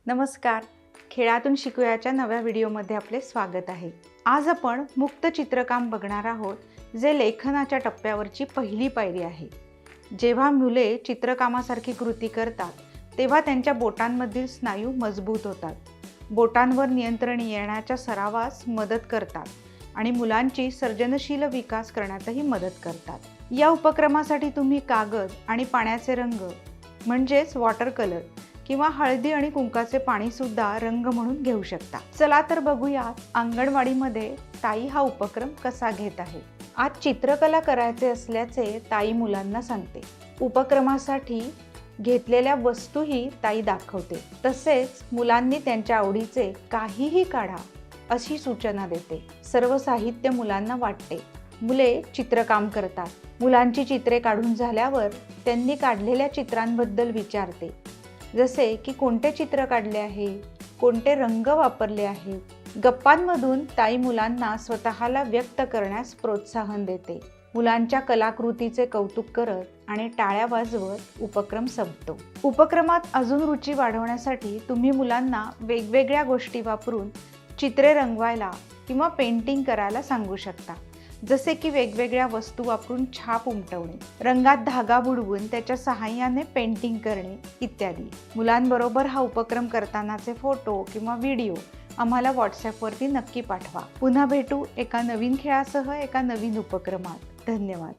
नमस्कार. खेळातून शिकूयाच्या नव्या व्हिडिओमध्ये आपले स्वागत आहे. आज आपण मुक्त चित्रकाम बघणार आहोत, जे लेखनाच्या टप्प्यावरची पहिली पायरी आहे. जेव्हा मुले चित्रकामासारखी कृती करतात, तेव्हा त्यांच्या बोटांमधील स्नायू मजबूत होतात. बोटांवर नियंत्रण येण्याच्या सरावास मदत करतात आणि मुलांची सर्जनशील विकास करण्यातही मदत करतात. या उपक्रमासाठी तुम्ही कागद आणि पाण्याचे रंग म्हणजेच वॉटर कलर किंवा हळदी आणि कुंकाचे पाणी सुद्धा रंग म्हणून घेऊ शकता. चला तर बघूया अंगणवाडीमध्ये ताई हा उपक्रम कसा घेत आहे. आज चित्रकला करायचे असल्याचे ताई मुलांना सांगते. उपक्रमासाठी घेतलेल्या वस्तूही ताई दाखवते. तसेच मुलांनी त्यांच्या आवडीचे काहीही काढा अशी सूचना देते. सर्व साहित्य मुलांना वाटते. मुले चित्रकाम करतात. मुलांची चित्रे काढून झाल्यावर त्यांनी काढलेल्या चित्रांबद्दल विचारते, जसे की कोणते चित्र काढले आहे, कोणते रंग वापरले आहेत. गप्पांमधून ताई मुलांना स्वतःला व्यक्त करण्यास प्रोत्साहन देते. मुलांच्या कलाकृतीचे कौतुक करत आणि टाळ्या वाजवत उपक्रम संपतो. उपक्रमात अजून रुची वाढवण्यासाठी तुम्ही मुलांना वेगवेगळ्या गोष्टी वापरून चित्रे रंगवायला किंवा पेंटिंग करायला सांगू शकता. जसे की वेगवेगळ्या वस्तू वापरून छाप उमटवणे, रंगात धागा बुडवून त्याच्या सहाय्याने पेंटिंग करणे इत्यादी. मुलांबरोबर हा उपक्रम करतानाचे फोटो किंवा व्हिडिओ आम्हाला व्हॉट्सॲपवरती नक्की पाठवा. पुन्हा भेटू एका नवीन खेळासह एका नवीन उपक्रमात. धन्यवाद.